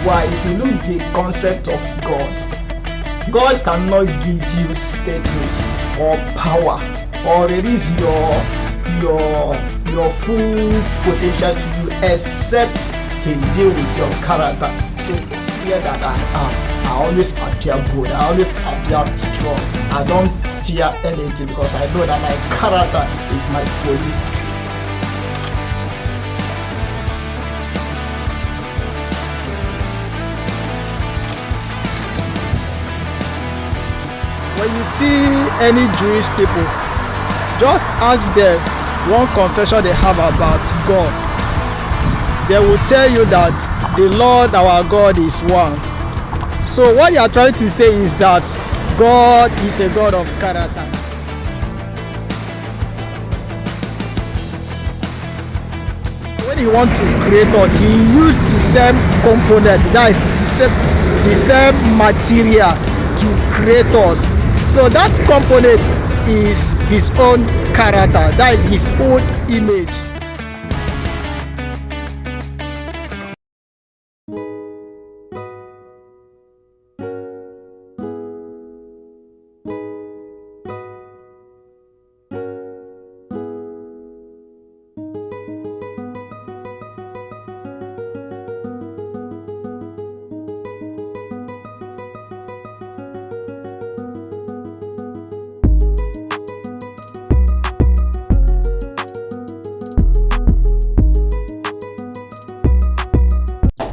why if you look the concept of God cannot give you status or power or release your full potential to you except he deal with your character. So here that I always appear good, I always appear strong, I don't fear anything because I know that my character is my police. When you see any Jewish people, just ask them one confession they have about God. They will tell you that the Lord our God is one. So what you are trying to say is that God is a God of character. When he wants to create us, he used the same component, that is the same material to create us. So that component is his own character, that is his own image.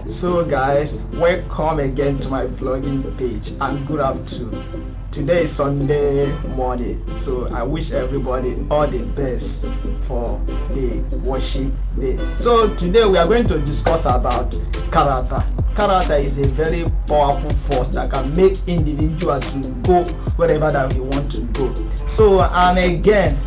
So guys, welcome again to my vlogging page and good afternoon. Today is Sunday morning, so I wish everybody all the best for the worship day. So today we are going to discuss about character. Character is a very powerful force that can make individual to go wherever that we want to go. So and again,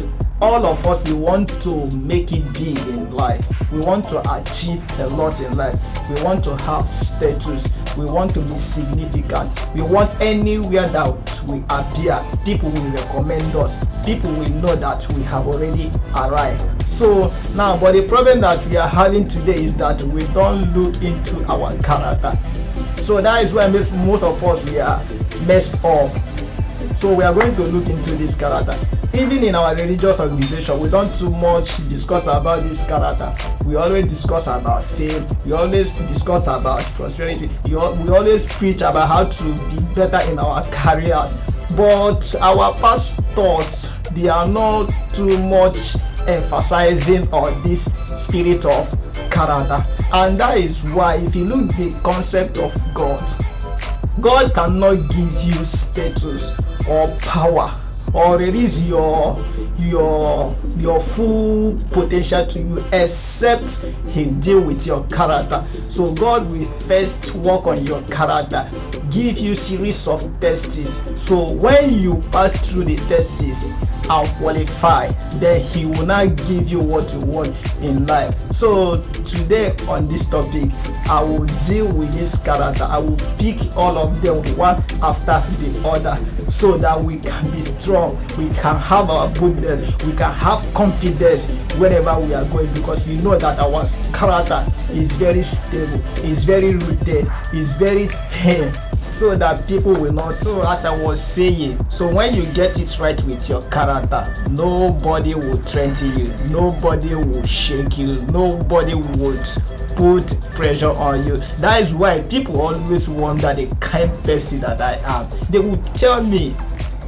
all of us, we want to make it big in life. We want to achieve a lot in life. We want to have status. We want to be significant. We want anywhere that we appear, people will recommend us. People will know that we have already arrived. So now, but the problem that we are having today is that we don't look into our character. So that is why most of us, we are messed up. So we are going to look into this character. Even in our religious organization, we don't too much discuss about this character. We always discuss about fame. We always discuss about prosperity. We always preach about how to be better in our careers. But our pastors, they are not too much emphasizing on this spirit of character. And that is why if you look the concept of God cannot give you status or power or release your full potential to you except he deal with your character. So God will first work on your character, give you series of tests. So when you pass through the tests and qualify, then he will not give you what you want in life. So today on this topic, I will deal with this character. I will pick all of them one after the other so that we can be strong, we can have our boldness, we can have confidence wherever we are going, because we know that our character is very stable, is very rooted, is very firm, so that people will not. So as I was saying, so when you get it right with your character, nobody will threaten you, nobody will shake you, nobody would put pressure on you. That is why people always wonder the kind person that I am. They will tell me,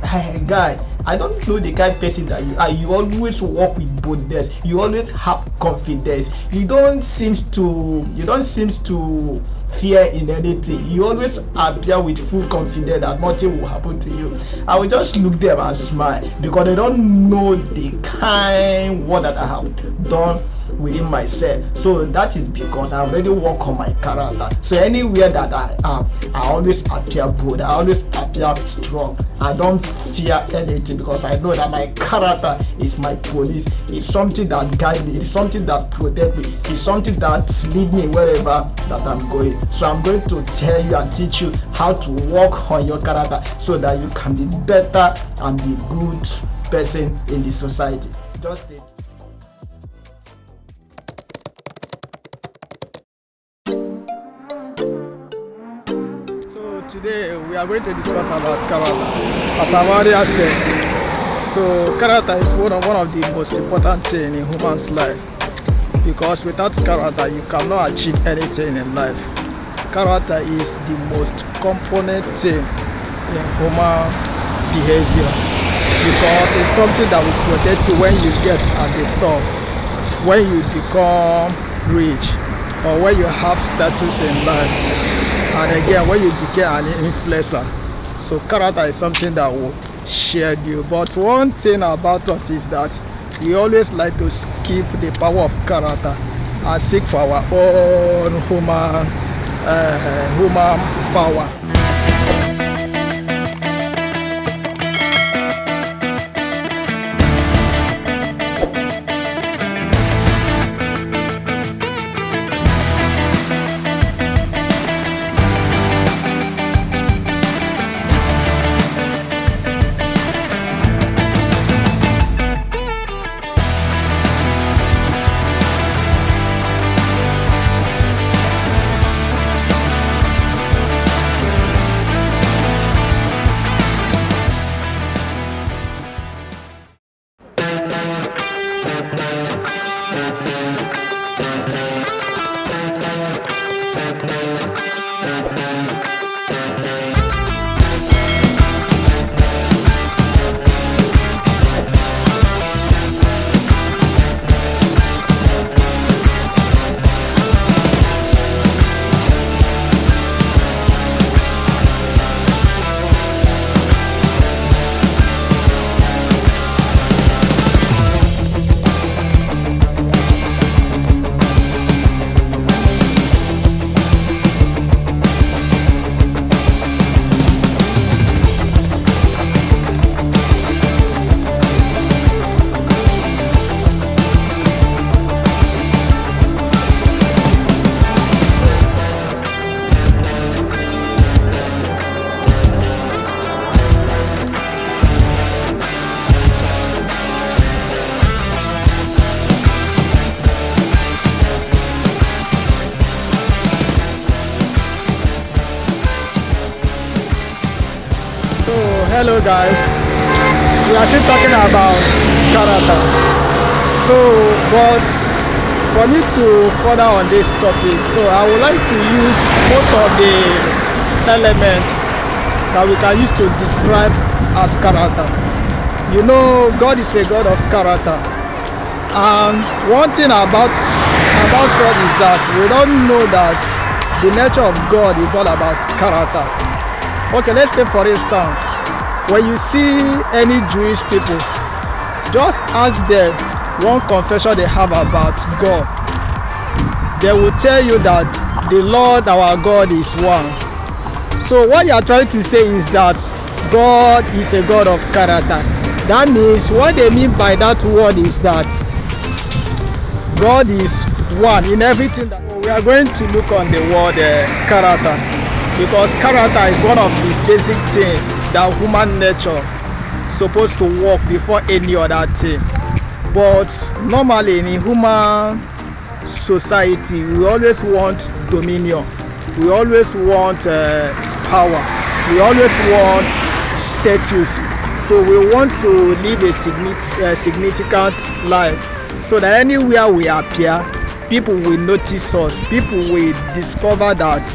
hey guy, I don't know the kind of person that you are. You always walk with boldness, you always have confidence, you don't seem to fear in anything. You always appear with full confidence that nothing will happen to you. I will just look them and smile because they don't know the kind what that I have done within myself. So that is because I already work on my character. So anywhere that I am, I always appear bold, I always appear strong. I don't fear anything because I know that my character is my police. It's something that guides me, it's something that protects me, it's something that leads me wherever that I'm going. So I'm going to tell you and teach you how to work on your character so that you can be better and be good person in the society. Just it. today we are going to discuss about character, as I've already said. So character is one of the most important things in human's life, because without character you cannot achieve anything in life. Character is the most component thing in human behavior, because it's something that will protect you when you get at the top, when you become rich, or when you have status in life, and again when you become an influencer. So character is something that will shade you. But one thing about us is that we always like to skip the power of character and seek for our own human power. Hello guys, we are still talking about character. So, but for me to further on this topic, so I would like to use most of the elements that we can use to describe as character. You know, God is a God of character, and one thing about God is that we don't know that the nature of God is all about character. Okay, let's take for instance, when you see any Jewish people, just ask them one confession they have about God. They will tell you that the Lord our God is one. So what you are trying to say is that God is a God of character. That means what they mean by that word is that God is one in everything. We are going to look on the word character, because character is one of the basic things that human nature supposed to work before any other thing. But normally in human society, we always want dominion, we always want power, we always want status. So we want to live a significant life, so that anywhere we appear, people will notice us, people will discover that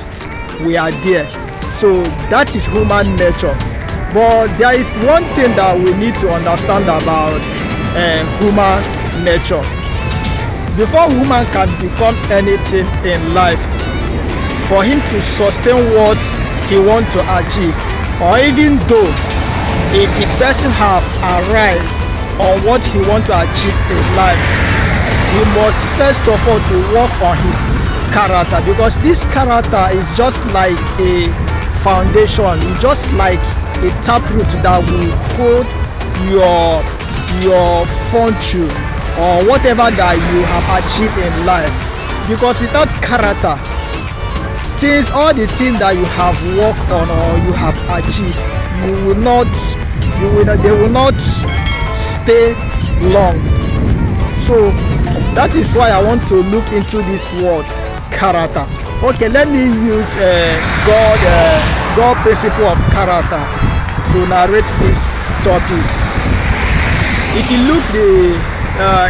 we are there. So that is human nature. But there is one thing that we need to understand about human nature. Before human can become anything in life, for him to sustain what he wants to achieve, or even though if the person have arrived on what he wants to achieve in life, he must first of all to work on his character, because this character is just like a foundation, it's just like a taproot that will hold your fortune or whatever that you have achieved in life. Because without character, all the things that you have worked on or you have achieved, they will not stay long. So that is why I want to look into this word character. Okay, let me use God God principle of character to narrate this topic. If you look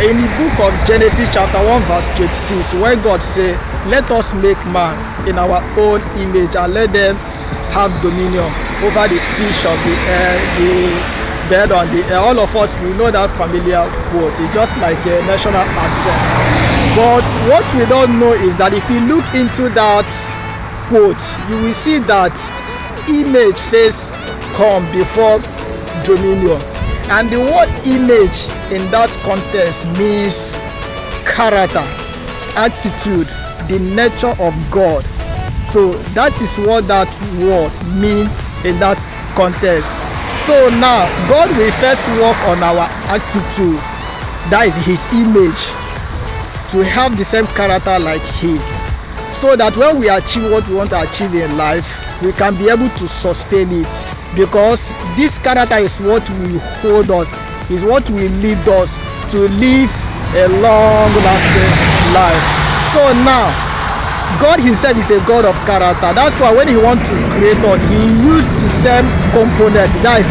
in the book of Genesis chapter 1 verse 26, where God say, let us make man in our own image and let them have dominion over the fish of the air, the bird on the air. All of us, we know that familiar quote. It's just like a national anthem. But what we don't know is that if you look into that quote, you will see that image first come before dominion. And the word image in that context means character, attitude, the nature of God. So that is what that word means in that context. So now God will first work on our attitude, that is his image, to have the same character like him, so that when we achieve what we want to achieve in life, we can be able to sustain it, because this character is what will hold us, is what will lead us to live a long lasting life. So now God himself is a God of character. That's why when he wants to create us, he used the same component, that is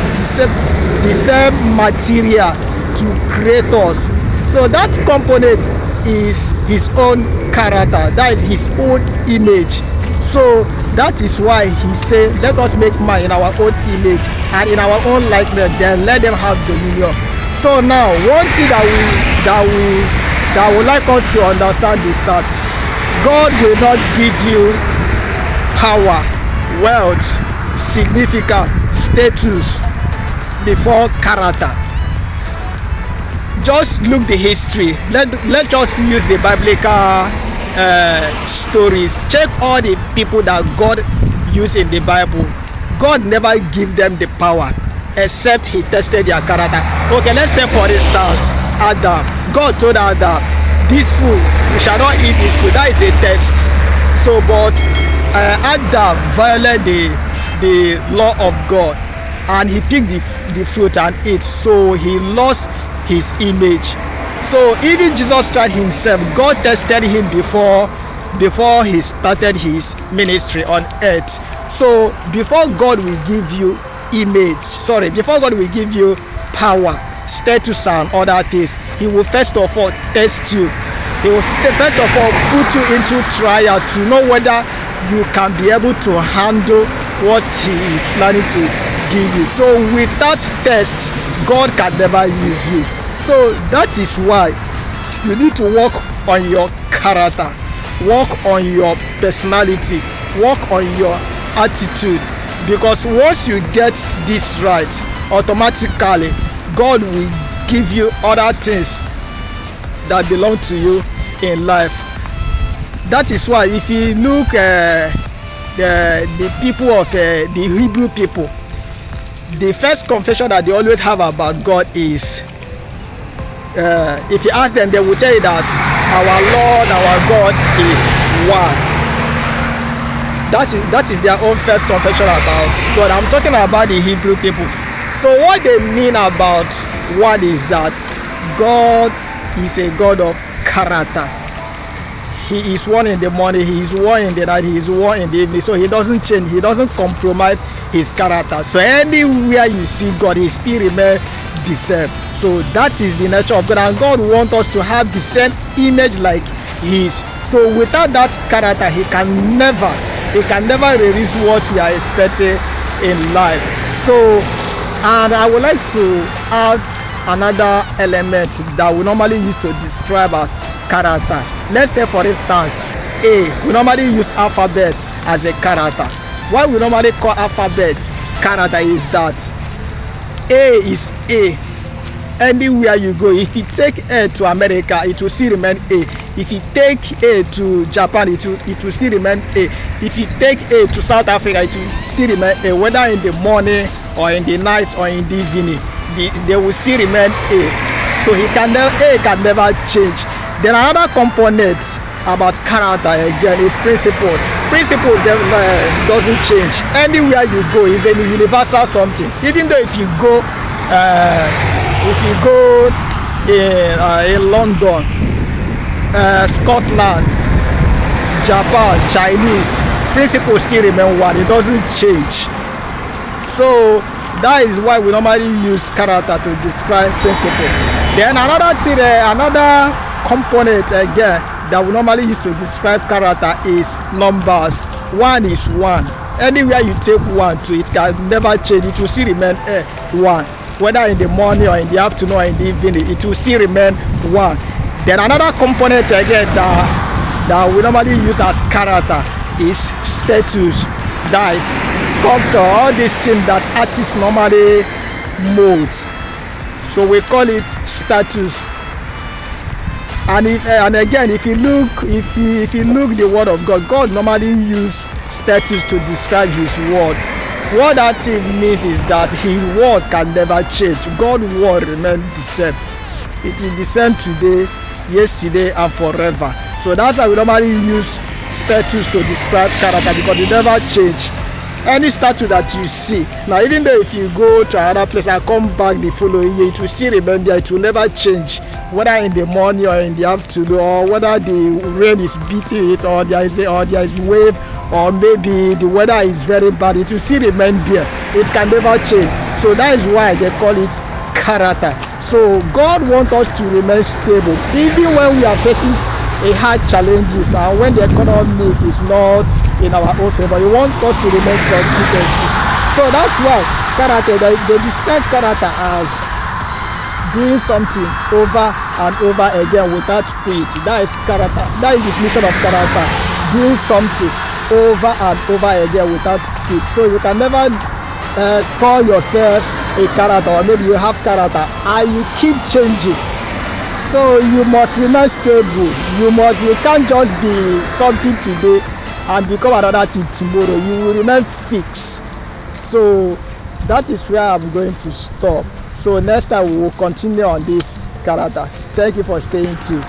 the same material to create us. So that component is his own character, that is his own image. So that is why he said, let us make man in our own image and in our own likeness, then let them have dominion. So now one thing that would like us to understand is that God will not give you power, wealth, significance, status before character. Just look the history. Let us use the biblical stories. Check all the people that God used in the Bible. God never give them the power except he tested their character. Okay, let's take for instance Adam. God told Adam, this food, you shall not eat this food. That is a test. So but Adam violated the law of God and he picked the fruit and ate, so he lost his image. So even Jesus Christ himself, God tested him before he started his ministry on earth. So before God will give you before God will give you power, status and other things, he will first of all test you. He will first of all put you into trial to know whether you can be able to handle what he is planning to give you. So without test, God can never use you. So that is why you need to work on your character, work on your personality, work on your attitude, because once you get this right, automatically God will give you other things that belong to you in life. That is why if you look the people of the Hebrew people, the first confession that they always have about God is, if you ask them, they will tell you that our Lord, our God is one. That is their own first confession about God. I'm talking about the Hebrew people. So what they mean about one is that God is a God of character. He is one in the morning, he is one in the night, he is one in the evening. So he doesn't change, he doesn't compromise his character. So anywhere you see God, he still remains the same. So that is the nature of God, and God wants us to have the same image like his. So without that character, he can never release what we are expecting in life. So, and I would like to add another element that we normally use to describe as character. Let's take for instance A. We normally use alphabet as a character. Why we normally call alphabet character is that A is A. Anywhere you go, if you take A to America, it will still remain A. If you take A to Japan, it will still remain A. If you take A to South Africa, it will still remain A. Whether in the morning or in the night or in the evening, they will still remain A. So A can never change. Then another component about character again is principle. Principle doesn't change. Anywhere you go is a universal something. Even though if you go in London, Scotland, Japan, Chinese, principle still remain one. It doesn't change. So that is why we normally use character to describe principle. Then another thing, another component again that we normally use to describe character is numbers. One is one. Anywhere you take one to, it can never change. It will still remain one. Whether in the morning or in the afternoon or in the evening, it will still remain one. Then another component again that we normally use as character is status. That is sculpture, all these things that artists normally mold. So we call it status. And again, if you look the word of God, God normally use status to describe his word. What that thing means is that his word can never change. God's word remains the same. It is the same today, yesterday, and forever. So that's why we normally use status to describe character, because it never change. Any statue that you see now, even though if you go to another place and come back the following year, it will still remain there. It will never change, whether in the morning or in the afternoon, or whether the rain is beating it, or there is wave, or maybe the weather is very bad. It will still remain there. It can never change. So that is why they call it character. So God wants us to remain stable even when we are facing hard challenges, and when the economy is not in our own favor. He wants us to remain consistency. So that's why character, they describe character as doing something over and over again without quit. That is character. That is the definition of character. Doing something over and over again without quit. So you can never call yourself a character, or maybe you have character and you keep changing. So you must remain stable. You can't just be something today and become another thing tomorrow. You will remain fixed. So that is where I'm going to stop. So next time we will continue on this character. Thank you for staying tuned.